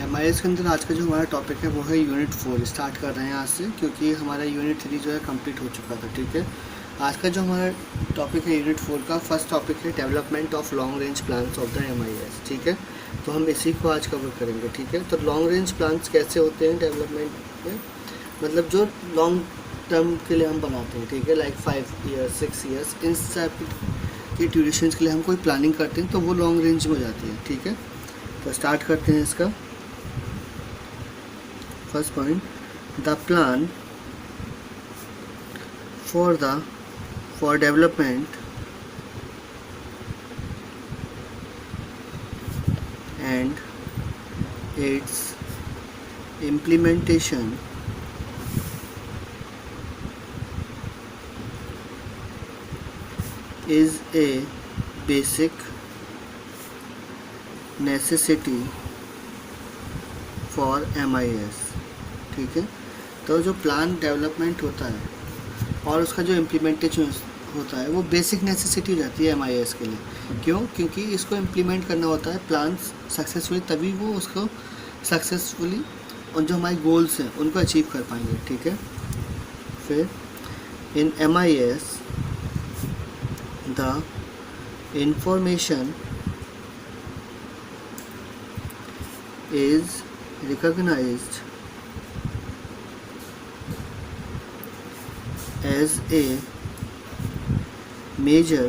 MIS के अंदर आज का जो हमारा टॉपिक है वो है यूनिट 4। स्टार्ट कर रहे हैं आज से, क्योंकि हमारा यूनिट 3 जो है कंप्लीट हो चुका था। ठीक है, आज का जो हमारा टॉपिक है यूनिट 4 का फर्स्ट टॉपिक है development of long range plans of the MIS। ठीक है, तो हम इसी को आज कवर करेंगे। ठीक है, तो लॉन्ग रेंज प्लान्स कैसे होते हैं डेवलपमेंट में, मतलब जो लॉन्ग टर्म के लिए हम बनाते हैं। ठीक है, लाइक 5 ईयर्स 6 ईयर्स इन सब की ड्यूरेशन के लिए हम कोई प्लानिंग करते हैं तो वो लॉन्ग रेंज में हो जाती है। ठीक है, तो स्टार्ट करते हैं इसका। First point, the plan for development and it's implementation is a basic necessity for MIS। ठीक है, तो जो प्लान डेवलपमेंट होता है और उसका जो इम्प्लीमेंटेशन होता है वो बेसिक नेसेसिटी हो जाती है MIS के लिए। क्यों? क्योंकि इसको इम्प्लीमेंट करना होता है प्लान्स सक्सेसफुली, तभी वो उसको सक्सेसफुली और जो हमारे गोल्स हैं उनको अचीव कर पाएंगे। ठीक है, फिर इन MIS the information is recognized as a major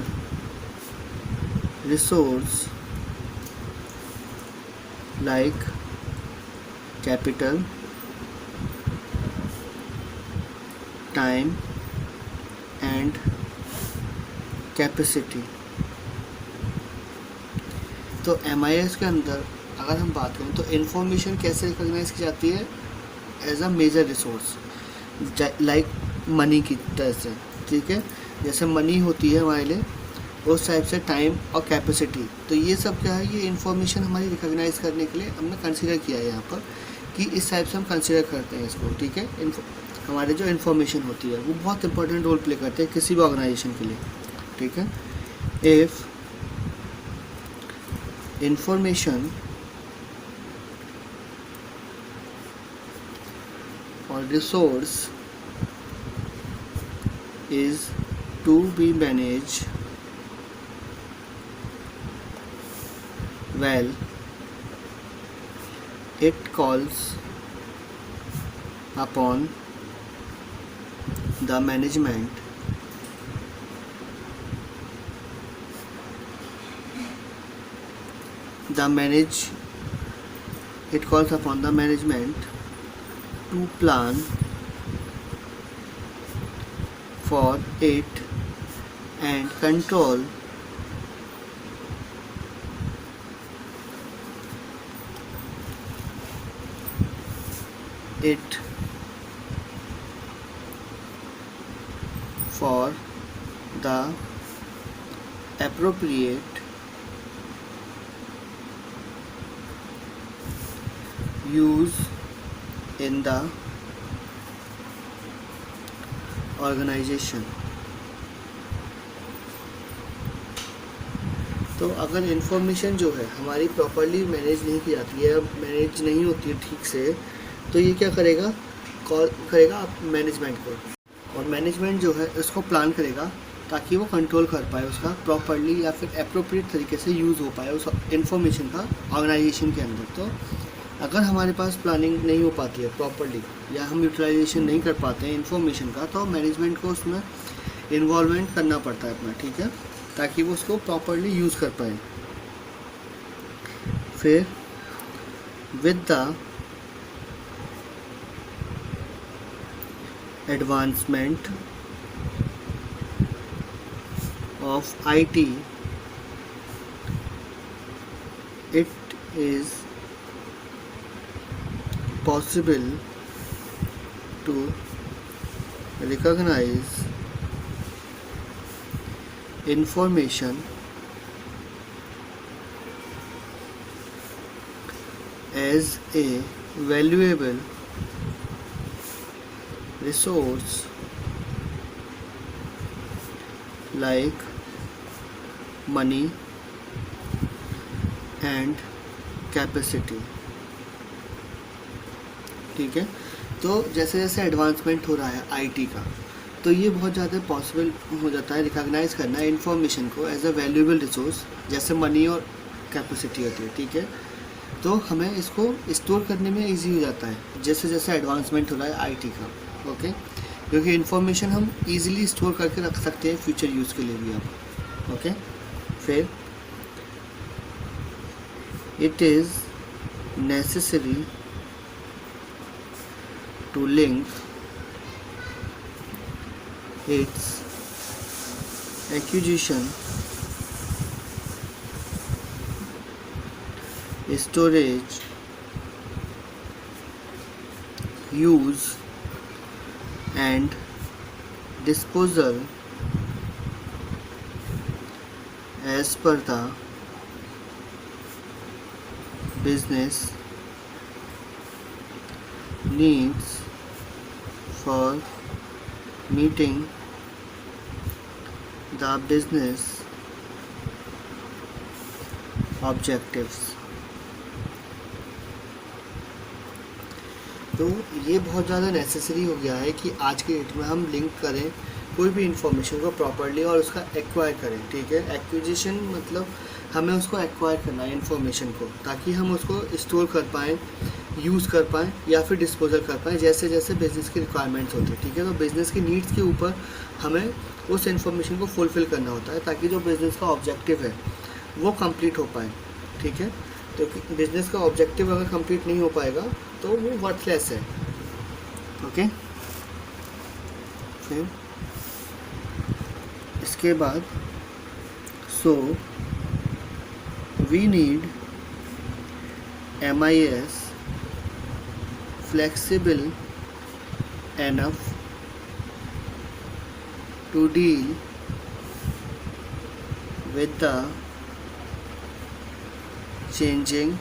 resource like capital, time and capacity। तो MIS के अंदर अगर हम बात करें तो इन्फॉर्मेशन कैसे रिकॉग्नाइज की जाती है as a major resource, like money की तरह से। ठीक है, जैसे मनी होती है हमारे लिए, उस टाइप से टाइम और कैपेसिटी। तो ये सब क्या है, ये इन्फॉर्मेशन हमारी रिकॉग्नाइज करने के लिए हमने कंसीडर किया है यहाँ पर कि इस टाइप से हम कंसीडर करते हैं इसको। ठीक है, हमारे जो इन्फॉर्मेशन होती है वो बहुत इंपॉर्टेंट रोल प्ले करते हैं किसी भी ऑर्गेनाइजेशन के लिए। ठीक है, if information or resource is to be managed well, it calls upon the management it calls upon the management to plan for it and control it for the appropriate use in the organization। तो अगर information जो है हमारी properly manage नहीं की जाती है, manage नहीं होती है ठीक से, तो ये क्या करेगा, कॉल करेगा मैनेजमेंट को, और मैनेजमेंट जो है इसको प्लान करेगा ताकि वो कंट्रोल कर पाए उसका प्रॉपर्ली या फिर अप्रोप्रिएट तरीके से यूज़ हो पाए उस इन्फॉर्मेशन का ऑर्गेनाइजेशन के अंदर। तो अगर हमारे पास प्लानिंग नहीं हो पाती है प्रॉपर्ली या हम यूटिलाइजेशन नहीं कर पाते हैं इन्फॉर्मेशन का, तो मैनेजमेंट को उसमें इन्वॉल्वमेंट करना पड़ता है अपना। ठीक है, ताकि वो उसको प्रॉपर्ली यूज़ कर पाए। फिर with the advancement of IT it is possible to recognize information as a valuable resource like money and capacity। ठीक है। तो जैसे जैसे एडवांसमेंट हो रहा है आईटी का, तो ये बहुत ज़्यादा पॉसिबल हो जाता है रिकॉग्नाइज करना इन्फॉर्मेशन को एज अ वैल्यूएबल रिसोर्स, जैसे मनी और कैपेसिटी होती है, ठीक है। तो हमें इसको स्टोर करने में इजी हो जाता है जैसे जैसे एडवांसमेंट हो रहा है आईटी का, ओके। क्योंकि इन्फॉर्मेशन हम इजीली स्टोर करके रख सकते हैं फ्यूचर यूज़ के लिए भी हम, ओके। फिर it is necessary to link its acquisition, storage, use and disposal as per the business needs for meeting the business objectives। तो ये बहुत ज़्यादा नेसेसरी हो गया है कि आज के डेट में हम लिंक करें कोई भी इंफॉर्मेशन को प्रॉपर्ली और उसका एक्वायर करें, ठीक है। एक्विजिशन मतलब हमें उसको एक्वायर करना है इन्फॉर्मेशन को, ताकि हम उसको स्टोर कर पाएँ, यूज़ कर पाएँ या फिर डिस्पोजल कर पाएँ जैसे जैसे बिज़नेस की रिक्वायरमेंट्स होती है, ठीक है। तो बिज़नेस की नीड्स के ऊपर हमें उस इन्फॉर्मेशन को फुलफ़िल करना होता है ताकि जो बिज़नेस का ऑब्जेक्टिव है वो कंप्लीट हो पाए, ठीक है। तो बिज़नेस का ऑब्जेक्टिव अगर कंप्लीट नहीं हो पाएगा तो वो वर्थलेस है, ओके। फिर इसके बाद so we need MIS flexible enough to deal with the changing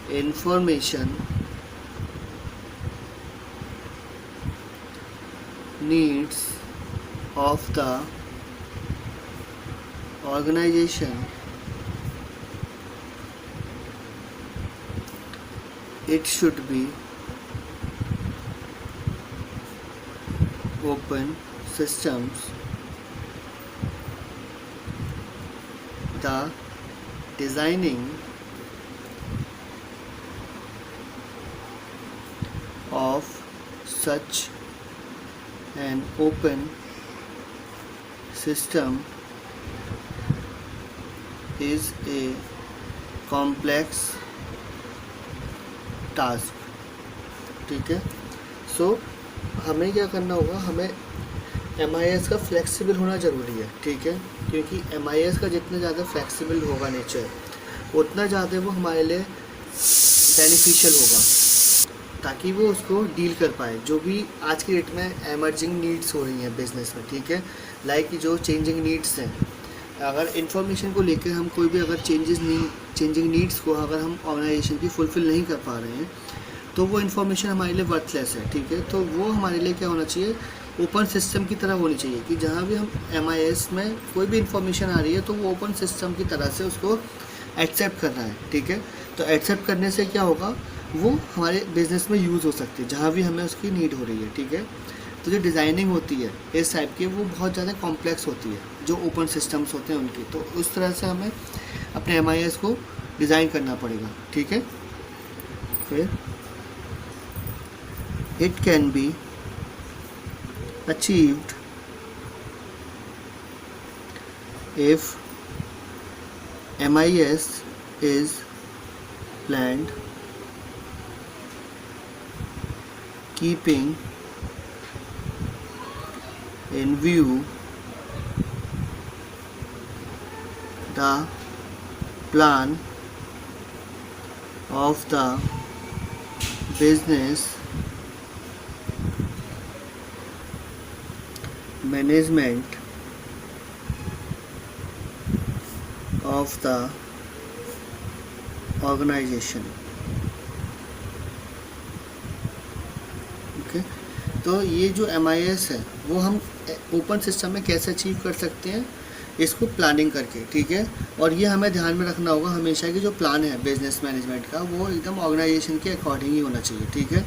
information needs of the organization। It should be open systems। The designing of such an open system is a complex task, ठीक है। सो हमें क्या करना होगा, हमें MIS का flexible होना ज़रूरी है, ठीक है। क्योंकि MIS का जितना ज़्यादा फ्लेक्सिबल होगा नेचर, उतना ज़्यादा वो हमारे लिए बेनिफिशियल होगा, ताकि वो उसको डील कर पाए जो भी आज की डेट में एमर्जिंग नीड्स हो रही हैं बिज़नेस में, ठीक है। लाइक जो चेंजिंग नीड्स हैं, अगर इन्फॉर्मेशन को लेकर हम कोई भी अगर चेंजिंग नीड्स को अगर हम ऑर्गेनाइजेशन की फुलफ़िल नहीं कर पा रहे हैं तो वो इन्फॉर्मेशन हमारे लिए वर्थलेस है, ठीक है। तो वो हमारे लिए क्या होना चाहिए, ओपन सिस्टम की तरह होनी चाहिए कि जहाँ भी हम MIS में कोई भी इन्फॉर्मेशन आ रही है तो वो ओपन सिस्टम की तरह से उसको एक्सेप्ट करना है, ठीक है। तो एक्सेप्ट करने से क्या होगा, वो हमारे बिज़नेस में यूज़ हो सकती है जहाँ भी हमें उसकी नीड हो रही है, ठीक है। तो जो डिज़ाइनिंग होती है इस टाइप की वो बहुत ज़्यादा कॉम्प्लेक्स होती है जो ओपन सिस्टम्स होते हैं उनकी, तो उस तरह से हमें अपने MIS को डिज़ाइन करना पड़ेगा, ठीक है। फिर it can be achieved if MIS is planned keeping in view the plan of the business management of the organization, okay. तो ये जो MIS है वो हम ओपन सिस्टम में कैसे अचीव कर सकते हैं, इसको प्लानिंग करके, ठीक है। और ये हमें ध्यान में रखना होगा हमेशा कि जो प्लान है बिजनेस मैनेजमेंट का वो एकदम ऑर्गेनाइजेशन के अकॉर्डिंग ही होना चाहिए, ठीक है,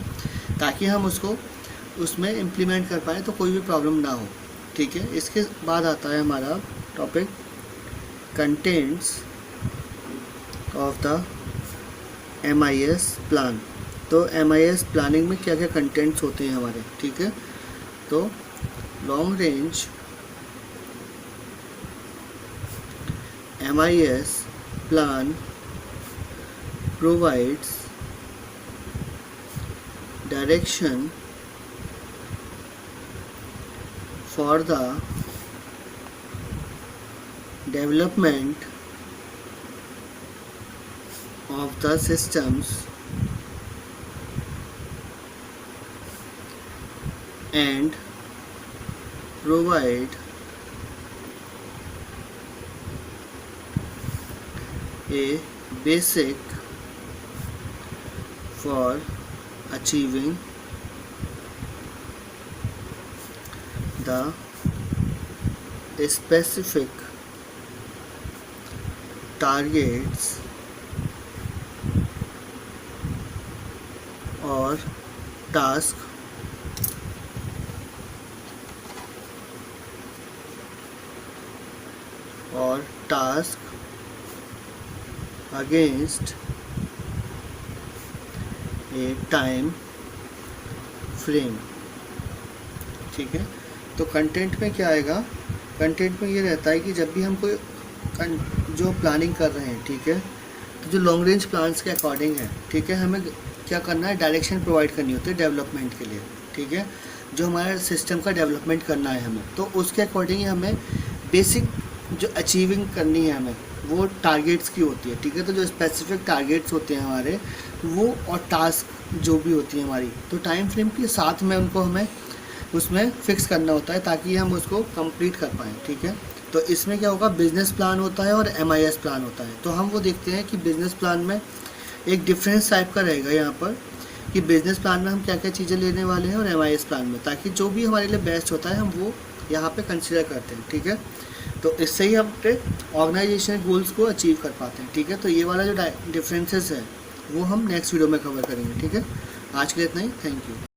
ताकि हम उसको उसमें इम्प्लीमेंट कर पाएँ तो कोई भी प्रॉब्लम ना हो, ठीक है। इसके बाद आता है हमारा topic contents of the MIS plan. तो MIS प्लानिंग में क्या क्या कंटेंट्स होते हैं हमारे, ठीक है। तो long range MIS plan provides direction for the development of the systems and provide a basic for achieving the specific targets or task against a time frame, ठीक है। तो कंटेंट में क्या आएगा, कंटेंट में ये रहता है कि जब भी हम कोई जो प्लानिंग कर रहे हैं, ठीक है, तो जो लॉन्ग रेंज प्लान्स के अकॉर्डिंग है, ठीक है, हमें क्या करना है, डायरेक्शन प्रोवाइड करनी होती है डेवलपमेंट के लिए, ठीक है, जो हमारे सिस्टम का डेवलपमेंट करना है हमें, तो उसके अकॉर्डिंग ही हमें बेसिक जो अचीविंग करनी है हमें वो टारगेट्स की होती है, ठीक है। तो जो स्पेसिफिक टारगेट्स होते हैं हमारे वो और टास्क जो भी होती है हमारी, तो टाइम फ्रेम के साथ में उनको हमें उसमें फिक्स करना होता है ताकि हम उसको कंप्लीट कर पाएँ, ठीक है। तो इसमें क्या होगा, बिजनेस प्लान होता है और MIS प्लान होता है। तो हम वो देखते हैं कि बिजनेस प्लान में एक डिफरेंस टाइप का रहेगा यहाँ पर कि बिजनेस प्लान में हम क्या क्या चीज़ें लेने वाले हैं और MIS प्लान में, ताकि जो भी हमारे लिए बेस्ट होता है हम वो यहाँ पे कंसिडर करते हैं, ठीक है। तो इससे ही हम अपने ऑर्गेनाइजेशन गोल्स को अचीव कर पाते हैं, ठीक है। तो ये वाला जो डिफरेंसेस है वो हम नेक्स्ट वीडियो में कवर करेंगे, ठीक है। आज के लिए इतना ही, थैंक यू।